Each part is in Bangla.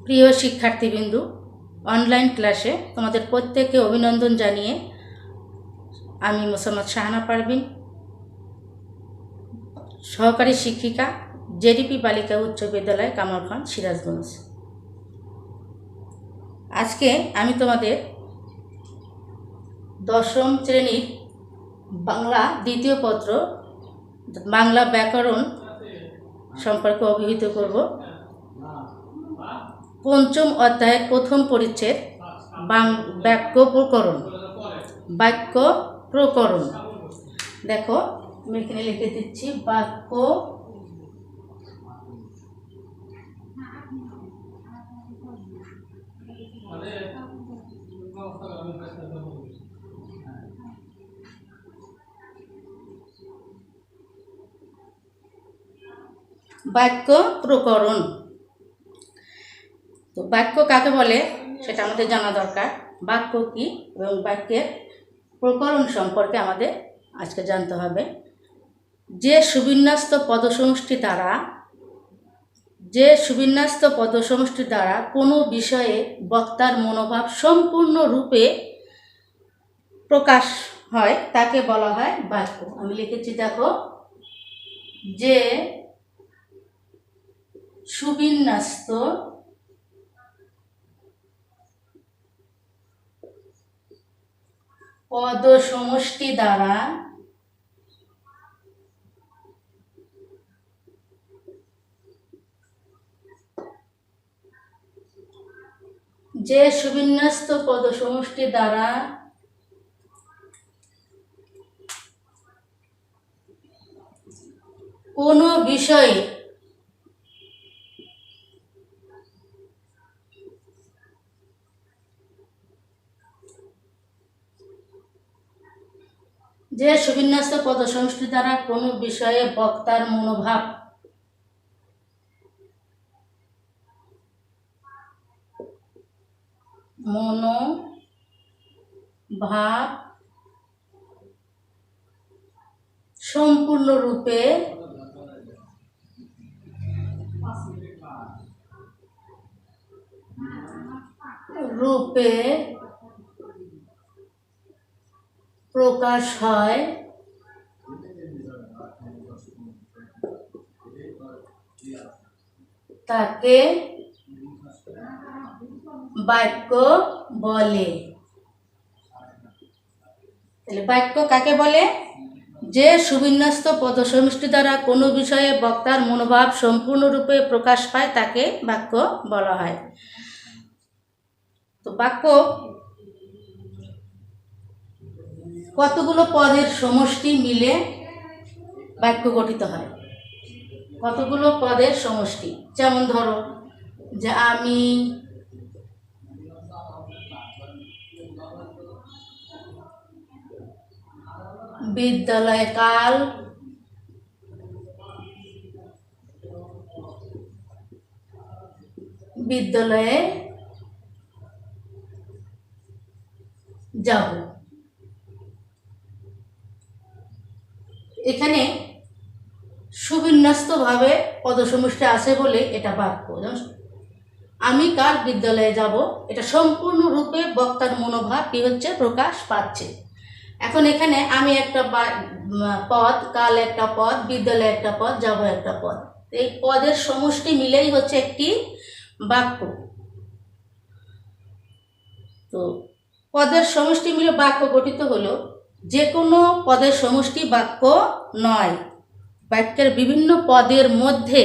প্রিয় শিক্ষার্থীবৃন্দু, অনলাইন ক্লাসে তোমাদের প্রত্যেককে অভিনন্দন জানিয়ে আমি মোসাম্মদ শাহানা পারভিন, সহকারী শিক্ষিকা, জেডিপি বালিকা উচ্চ বিদ্যালয়, কামারখান, সিরাজগঞ্জ। আজকে আমি তোমাদের দশম শ্রেণীর বাংলা দ্বিতীয় পত্র বাংলা ব্যাকরণ সম্পর্কে অভিহিত করব। পঞ্চম অধ্যায়ের প্রথম পরিচ্ছেদ বাক্য প্রকরণ। দেখো, আমি এখানে লিখে দিচ্ছি বাক্য প্রকরণ। তো বাক্য কাকে বলে সেটা আমাদের জানা দরকার। বাক্য কি এবং বাক্যের প্রকরণ সম্পর্কে আমাদের আজকে জানতে হবে। যে সুবিন্যস্ত পদসমষ্টি দ্বারা কোনো বিষয়ে বক্তার মনোভাব সম্পূর্ণরূপে প্রকাশ হয় তাকে বলা হয় বাক্য। আমি লিখেছি, দেখো, যে সুবিন্যস্ত পদসমষ্টি দ্বারা কোনো বিষয়ে বক্তার মনোভাব সম্পূর্ণরূপে প্রকাশ হয় তাকে বাক্য বলে। তাহলে বাক্য কাকে বলে? যে সুবিন্যস্ত পদসমষ্টি দ্বারা কোনো বিষয়ে বক্তার মনোভাব সম্পূর্ণরূপে প্রকাশ পায় তাকে বাক্য বলা হয়। তো বাক্য কতগুলো পদের সমষ্টি মিলে বাক্য গঠিত হয়? কতগুলো পদের সমষ্টি? যেমন ধরো যে আমি, বিদ্যালয়ে কাল, বিদ্যালয়ে যাব। এখানে সুবিন্যস্তভাবে পদসমষ্টি আছে বলে এটা বাক্য। আমি কাল বিদ্যালয়ে যাব, এটা সম্পূর্ণরূপে বক্তার মনোভাব কি হচ্ছে? প্রকাশ পাচ্ছে। এখন এখানে আমি একটা পদ, কাল একটা পদ, বিদ্যালয়ে একটা পদ, যাব একটা পদ। এই পদের সমষ্টি মিলেই হচ্ছে একটি বাক্য। তো পদের সমষ্টি মিলে বাক্য গঠিত হলো। যে কোনো পদের সমষ্টি বাক্য নয়। বাক্যের বিভিন্ন পদের মধ্যে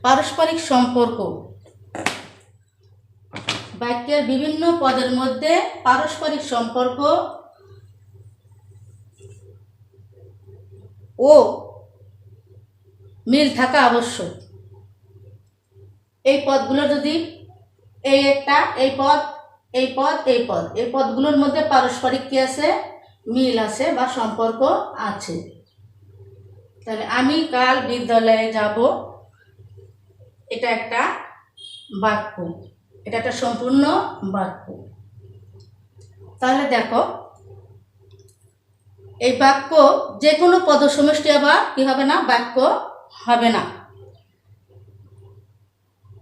পারস্পরিক সম্পর্ক, বাক্যের বিভিন্ন পদের মধ্যে পারস্পরিক সম্পর্ক ও মিল থাকা আবশ্যক। এই পদগুলো যদি এই পদগুলোর মধ্যে পারস্পরিক কি আছে? মিল আছে বা সম্পর্ক আছে। তাহলে আমি কাল বিদ্যালয়ে যাব, এটা একটা বাক্য, এটা একটা সম্পূর্ণ বাক্য। তাহলে দেখো, এই বাক্য যে কোনো পদসমষ্টি আবার কি হবে না? বাক্য হবে না।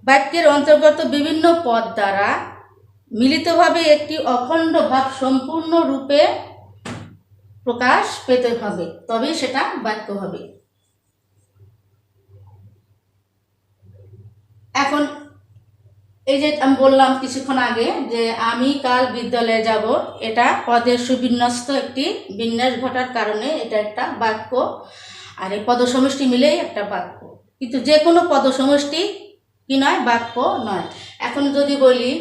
বাক্যের অন্তর্গত বিভিন্ন পদ দ্বারা মিলিতভাবে একটি অখণ্ড ভাব সম্পূর্ণরূপে প্রকাশ পেতে হবে, তবেই সেটা বাক্য হবে। এখন এই যে আমি বললাম কিছুক্ষণ আগে যে আমি কাল বিদ্যালয়ে যাব, এটা পদের সুবিন্যস্ত একটি বিন্যাস ঘটার কারণে এটা একটা বাক্য, আর এই পদসমষ্টি মিলেই একটা বাক্য। কিন্তু যে কোনো পদসমষ্টি কি নয়, বাক্য নয়। এখন যদি বলি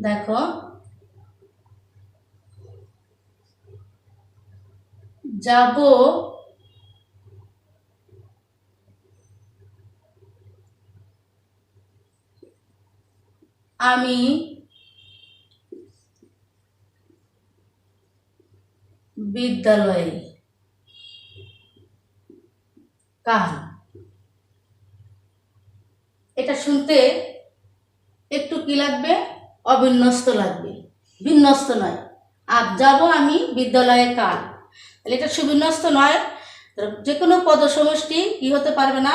দেখো, যাব আমি বিদ্যালয়ে কাল, এটা শুনতে একটু কি লাগবে, অবিন্যস্ত লাগবে, বিন্যস্ত নয়। আর যাব আমি বিদ্যালয়ে কাল, তাহলে এটা সুবিন্যস্ত নয়। যে কোনো পদসমষ্টি কি হতে পারবে না,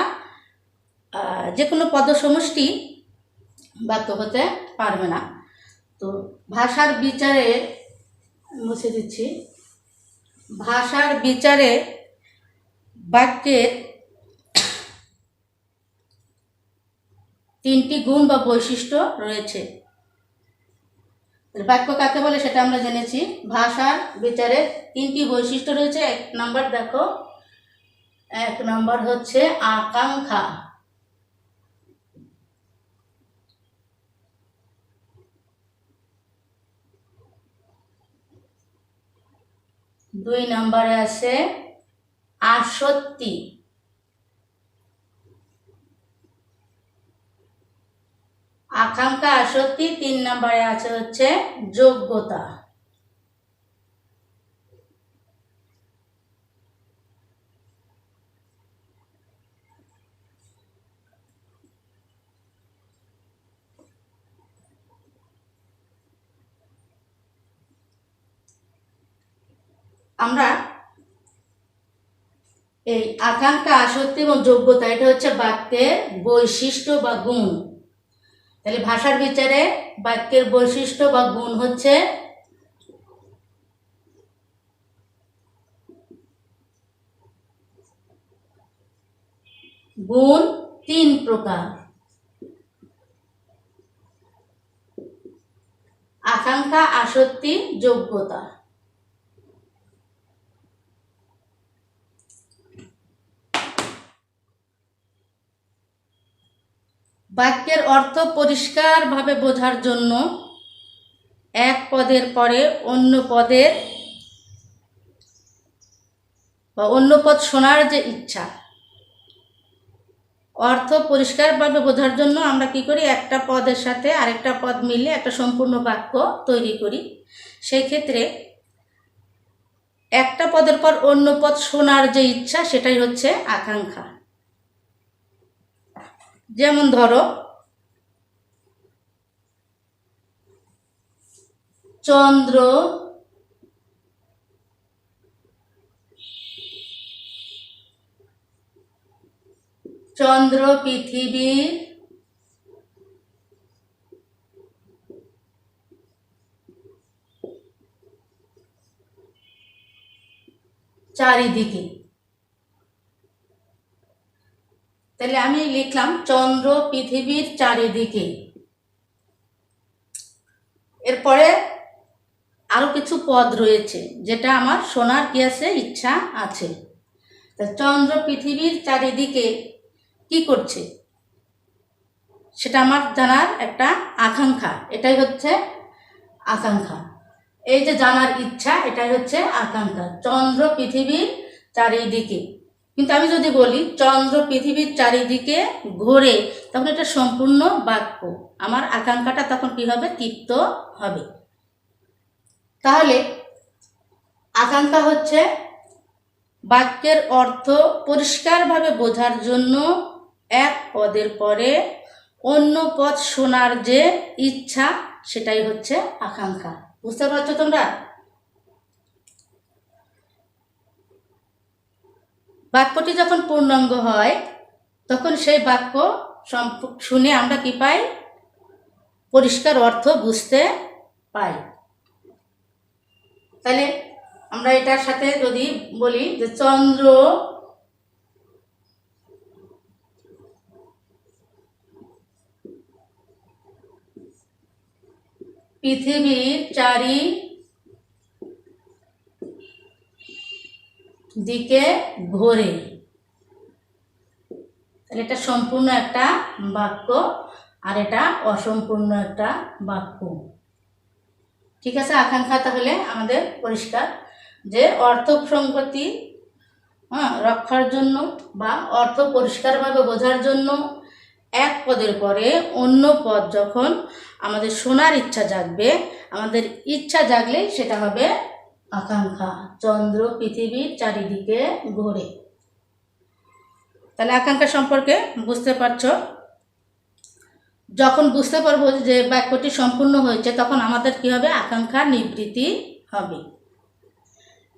যে কোনো পদসমষ্টি বাক্য হতে পারবে না। তো ভাষার বিচারে মুছে দিচ্ছি, ভাষার বিচারে বাক্যের তিনটি গুণ বা বৈশিষ্ট্য রয়েছে। বাক্য কাকে বলে সেটা আমরা জেনেছি। ভাষার বিচারে তিনটি বৈশিষ্ট্য রয়েছে। এক নম্বর দেখো, এক নম্বর হচ্ছে আকাঙ্ক্ষা, দুই নম্বরে আছে আসক্তি, আকাঙ্ক্ষা আসক্তি, তিন নম্বরে আছে হচ্ছে যোগ্যতা। আমরা এই আকাঙ্ক্ষা আসক্তি এবং যোগ্যতা, এটা হচ্ছে বাক্যের বৈশিষ্ট্য বা গুণ। তাহলে ভাষার বিচারে বাক্যের বৈশিষ্ট্য বা গুণ হচ্ছে গুণ তিন প্রকার: আকাঙ্ক্ষা, আসক্তি, যোগ্যতা। বাক্যের অর্থ পরিষ্কারভাবে বোঝার জন্য এক পদের পরে অন্য পদের বা অন্য পদ শোনার যে ইচ্ছা, অর্থ পরিষ্কারভাবে বোঝার জন্য আমরা কি করি, একটা পদের সাথে আরেকটা পদ মিলে একটা সম্পূর্ণ বাক্য তৈরি করি। সেই ক্ষেত্রে একটা পদের পর অন্য পদ শোনার যে ইচ্ছা, সেটাই হচ্ছে আকাঙ্ক্ষা। যেমন ধরো, চন্দ্র চন্দ্র পৃথিবীর চারিদিকে। তাহলে আমি লিখলাম চন্দ্র পৃথিবীর চারিদিকে। এরপরে আরো কিছু পদ রয়েছে যেটা আমার শোনার কি আছে, ইচ্ছা আছে। তা চন্দ্র পৃথিবীর চারিদিকে কি করছে সেটা আমার জানার একটা আকাঙ্ক্ষা, এটাই হচ্ছে আকাঙ্ক্ষা। এই যে জানার ইচ্ছা, এটাই হচ্ছে আকাঙ্ক্ষা, চন্দ্র পৃথিবীর চারিদিকে। কিন্তু আমি যদি বলি চন্দ্র পৃথিবীর চারিদিকে ঘোরে, তখন এটা সম্পূর্ণ বাক্য, আমার আকাঙ্ক্ষাটা তখন কি হবে, তৃপ্ত হবে। তাহলে আকাঙ্ক্ষা হচ্ছে বাক্যের অর্থ পরিষ্কারভাবে বোঝার জন্য এক পদের পরে অন্য পদ শোনার যে ইচ্ছা, সেটাই হচ্ছে আকাঙ্ক্ষা। বুঝতে পারছো? তোমরা, বাক্যটি যখন পূর্ণাঙ্গ হয় তখন সেই বাক্য শুনে আমরা কি পাই? পরিষ্কার অর্থ বুঝতে পাই। তাহলে আমরা এটার সাথে যদি বলি যে চন্দ্র পৃথিবীর চারিদিকে ঘোরে, তাহলে এটা সম্পূর্ণ একটা বাক্য আর এটা অসম্পূর্ণ একটা বাক্য। ঠিক আছে, আকাঙ্ক্ষা তাহলে আমাদের পরিষ্কার যে অর্থ সংগতি রক্ষার জন্য বা অর্থ পরিষ্কারভাবে বোঝার জন্য এক পদের পরে অন্য পদ যখন আমাদের শোনার ইচ্ছা জাগবে, আমাদের ইচ্ছা জাগলেই সেটা হবে আকাঙ্ক্ষা। চন্দ্র পৃথিবীর চারিদিকে ঘোরে। তাহলে আকাঙ্ক্ষা সম্পর্কে বুঝতে পারছো। যখন বুঝতে পারবো যে বাক্যটি সম্পূর্ণ হয়েছে তখন আমাদের কি হবে? আকাঙ্ক্ষা নিবৃত্তি হবে।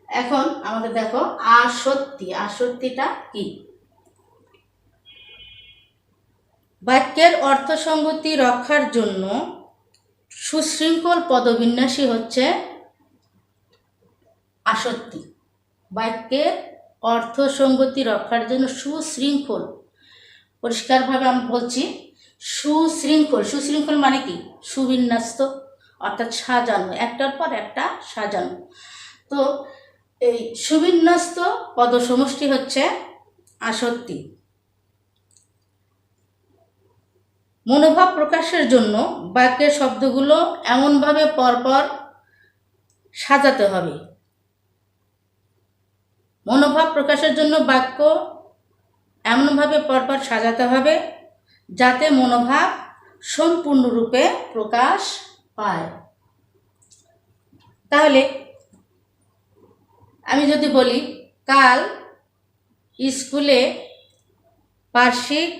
এখন আমাদের দেখো আসক্তি। আসক্তিটা কি? বাক্যের অর্থসঙ্গতি রক্ষার জন্য সুশৃঙ্খল পদবিন্যাসই হচ্ছে আসক্তি। বাক্যের অর্থসঙ্গতি রক্ষার জন্য সুশৃঙ্খল, পরিষ্কারভাবে আমি বলছি সুশৃঙ্খল। সুশৃঙ্খল মানে কি? সুবিন্যস্ত, অর্থাৎ সাজানো, একটার পর একটা সাজানো। তো এই সুবিন্যস্ত পদসমষ্টি হচ্ছে আসক্তি। মনোভাব প্রকাশের জন্য বাক্যের শব্দগুলো এমনভাবে পরপর সাজাতে হবে। মনোভাব প্রকাশের জন্য বাক্য এমনভাবে পরপর সাজাতে হবে যাতে মনোভাব সম্পূর্ণরূপে প্রকাশ পায়। তাহলে আমি যদি বলি কাল স্কুলে বার্ষিক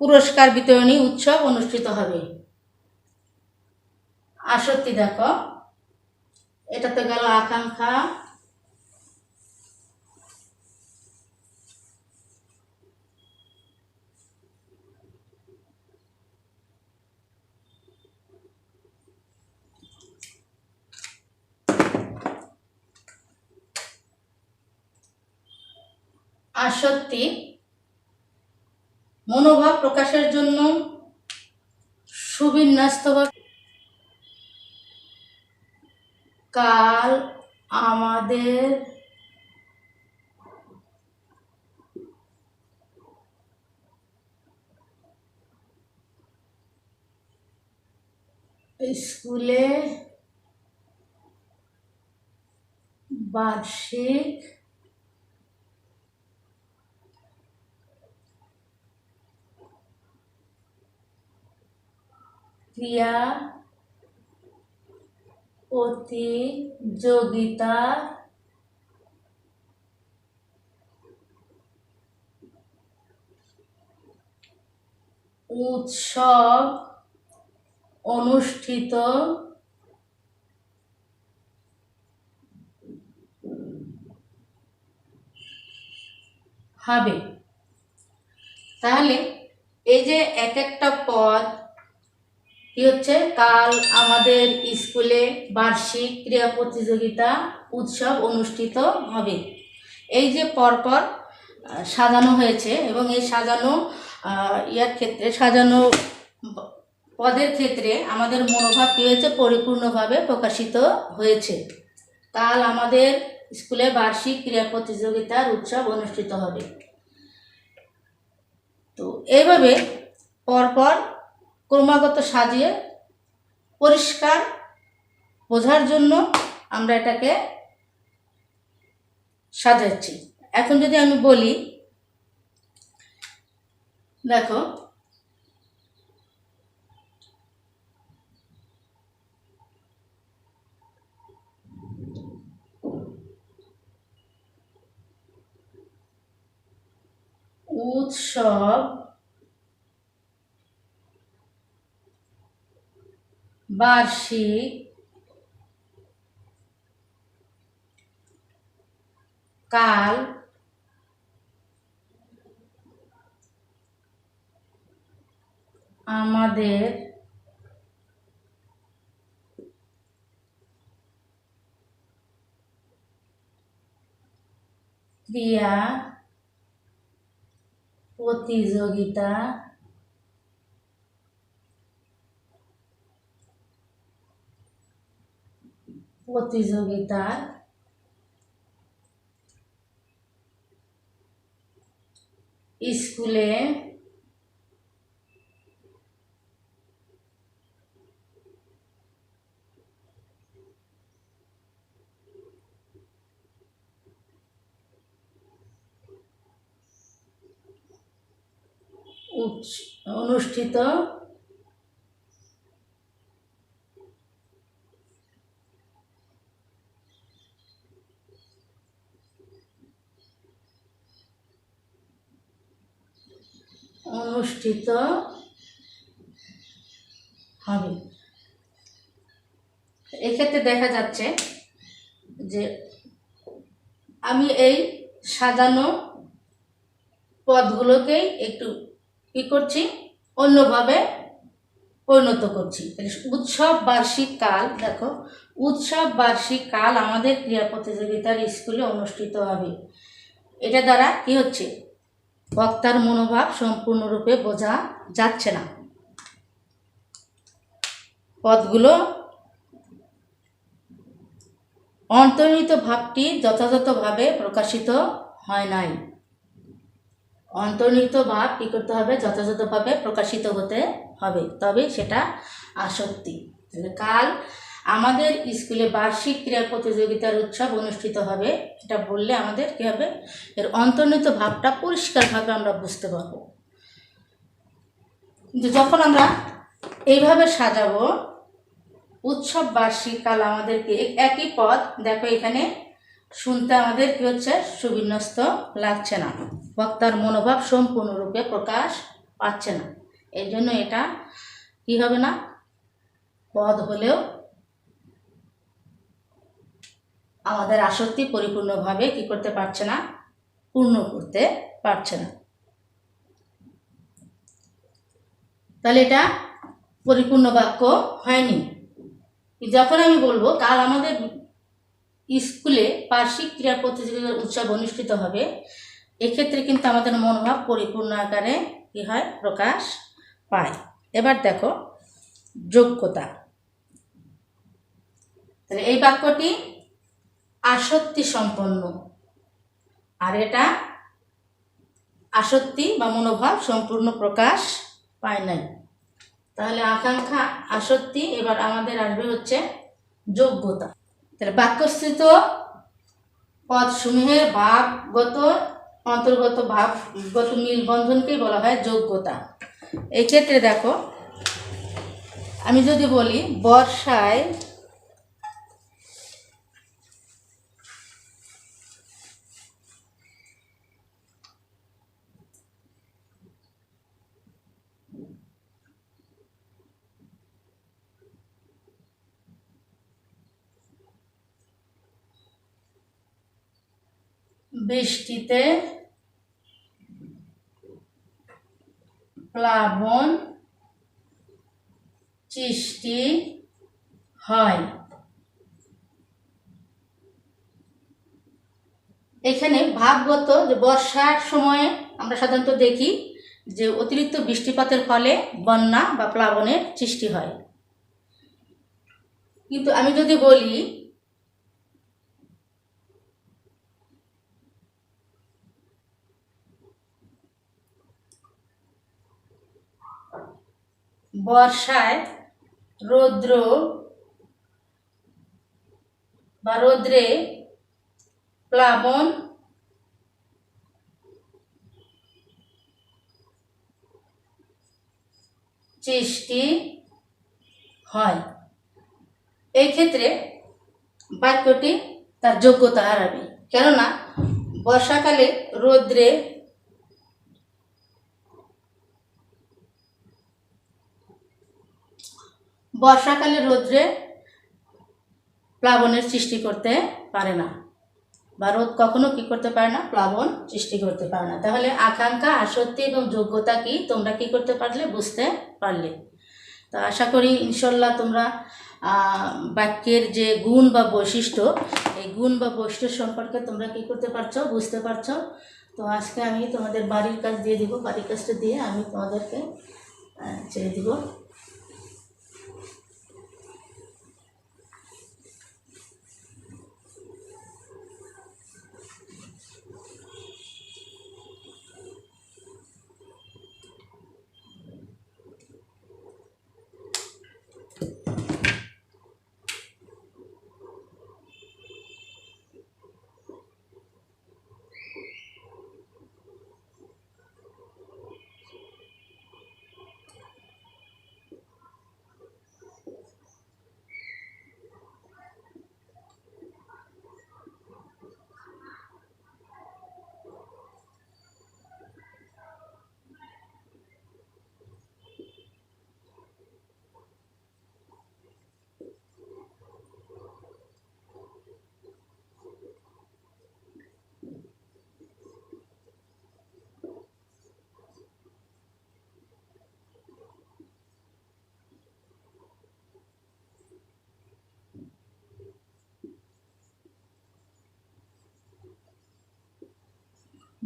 পুরস্কার বিতরণী উৎসব অনুষ্ঠিত হবে। আসক্তি দেখো, এটা তো গেল আকাঙ্ক্ষা। আসক্তি মনোভাব প্রকাশের জন্য সুবিন্যস্তভাবে কাল আমাদের স্কুলে বার্ষিক ক্রিয়া প্রতিযোগিতা উৎসব অনুষ্ঠিত হবে। তাহলে এই যে এক একটা পদ কি হচ্ছে? কাল আমাদের স্কুলে বার্ষিক ক্রীড়া প্রতিযোগিতা উৎসব অনুষ্ঠিত হবে। এই যে পরপর সাজানো হয়েছে এবং এই সাজানো সাজানো পদের ক্ষেত্রে আমাদের মনোভাব কী হয়েছে? পরিপূর্ণভাবে প্রকাশিত হয়েছে। কাল আমাদের স্কুলে বার্ষিক ক্রীড়া প্রতিযোগিতার উৎসব অনুষ্ঠিত হবে। তো এইভাবে পরপর ক্রমাগত সাজিয়ে পরিষ্কার বোঝার জন্য আমরা এটাকে সাজাচ্ছি। এখন যদি আমি বলি দেখো উৎসব বার্ষিক কাল আমাদের ক্রিয়া প্রতিযোগিতার স্কুলে অনুষ্ঠিত অনুষ্ঠিত হবে। এক্ষেত্রে দেখা যাচ্ছে যে আমি এই সাজানো পদগুলোকেই একটু কি করছি, অন্যভাবে পরিণত করছি। উৎসব বার্ষিক কাল, দেখো উৎসব বার্ষিক কাল আমাদের ক্রীড়া প্রতিযোগিতার স্কুলে অনুষ্ঠিত হবে। এটা দ্বারা কি হচ্ছে, বক্তার মনোভাব সম্পূর্ণরূপে বোঝা যাচ্ছে না। পদগুলো অন্তর্নিহিত ভাবটি যথাযথভাবে প্রকাশিত হয় নাই। অন্তর্নিহিত ভাব কী করতে হবে, যথাযথভাবে প্রকাশিত হতে হবে, তবে সেটা আসক্তি। কাল আমাদের স্কুলে বার্ষিক ক্রীড়া প্রতিযোগিতার উৎসব অনুষ্ঠিত হবে, এটা বললে আমাদের কী হবে, এর অন্তর্নিহিত ভাবটা পরিষ্কারভাবে আমরা বুঝতে পারবো। কিন্তু যখন আমরা এইভাবে সাজাবো, উৎসব বার্ষিক কাল আমাদেরকে একই পদ, দেখো এখানে শুনতে আমাদের কি হচ্ছে, সুবিন্যস্ত লাগছে না, বক্তার মনোভাব সম্পূর্ণরূপে প্রকাশ পাচ্ছে না। এই জন্য এটা কি হবে না, পদ হলেও আমাদের আসক্তি পরিপূর্ণভাবে কি করতে পারছে না, পূর্ণ করতে পারছে না। তাহলে এটা পরিপূর্ণ বাক্য হয়নি। যখন আমি বলবো কাল আমাদের স্কুলে বার্ষিক ক্রীড়া প্রতিযোগিতার উৎসব অনুষ্ঠিত হবে, এক্ষেত্রে কিন্তু আমাদের মনোভাব পরিপূর্ণ আকারে কি হয়, প্রকাশ পায়। এবার দেখো যোগ্যতা। তাহলে এই বাক্যটি আসক্তি সম্পন্ন, আর এটা আসক্তি বা মনোভাব সম্পূর্ণ প্রকাশ পায় নাই। তাহলে আকাঙ্ক্ষা, আসক্তি, এবার আমাদের আসবে হচ্ছে যোগ্যতা। তাহলে বাক্যস্থিত পদসমূহের ভাবগত অন্তর্গত ভাবগত মিলবন্ধনকেই বলা হয় যোগ্যতা। এই ক্ষেত্রে দেখো আমি যদি বলি বর্ষায় বৃষ্টিতে প্লাবন সৃষ্টি হয়। এখানে ভাবগত, যে বর্ষার সময়ে আমরা সাধারণত দেখি যে অতিরিক্ত বৃষ্টিপাতের ফলে বন্যা বা প্লাবনের সৃষ্টি হয়। কিন্তু আমি যদি বলি বর্ষায় রৌদ্রে প্লাবন সৃষ্টি হয়, এই ক্ষেত্রে বাক্যটি তার যোগ্যতা হারাবে। কেননা বর্ষাকালে রৌদ্রে প্লাবনের সৃষ্টি করতে পারে না। বা রোদ কখনো কি করতে পারে না, প্লাবন সৃষ্টি করতে পারে না। তাহলে আকাঙ্ক্ষা, আসক্তি এবং যোগ্যতা কি তোমরা কি করতে পারলে, বুঝতে পারলে। তো আশা করি ইনশাল্লাহ তোমরা বাক্যের যে গুণ বা বৈশিষ্ট্য, এই গুণ বা বৈশিষ্ট্য সম্পর্কে তোমরা কি করতে পারছো, বুঝতে পারছো। তো আজকে আমি তোমাদের বাড়ির কাজ দিয়ে দিব, বাড়ির কাজটা দিয়ে আমি তোমাদেরকে ছেড়ে দিব।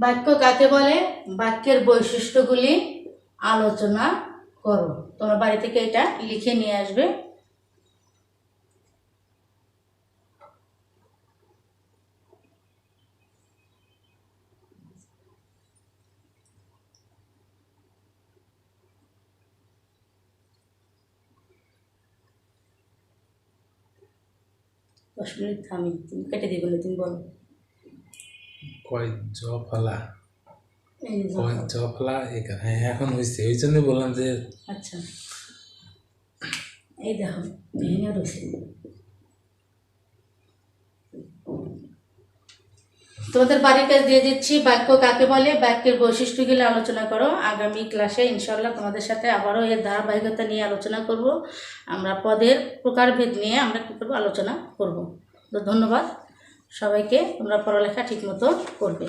বাক্য কাকে বলে, বাক্যের বৈশিষ্ট্যগুলি আলোচনা করো। তোমরা বাড়ি থেকে এটা লিখে নিয়ে আসবে। দশ মিনিট থামি, তুমি কেটে দিবে না, তুমি বলো। কয় জফলা, এই যে কয় জফলা এখানে, হ্যাঁ এখন হয়েছে, ওই জন্য বললাম যে আচ্ছা, এই দেখো ভেঙে রয়েছে। তোমাদের বাড়ির কাজ দিয়ে দিচ্ছি। বাক্য কাকে বলে, বাক্যের বৈশিষ্ট্যগুলি আলোচনা করো। আগামী ক্লাসে ইনশাল্লাহ তোমাদের সাথে আবারও এর ধারাবাহিকতা নিয়ে আলোচনা করব। আমরা পদের প্রকারভেদ নিয়ে আমরা কী করবো, আলোচনা করব। তো ধন্যবাদ সবাইকে, তোমরা পড়ালেখা ঠিকমতো করবে।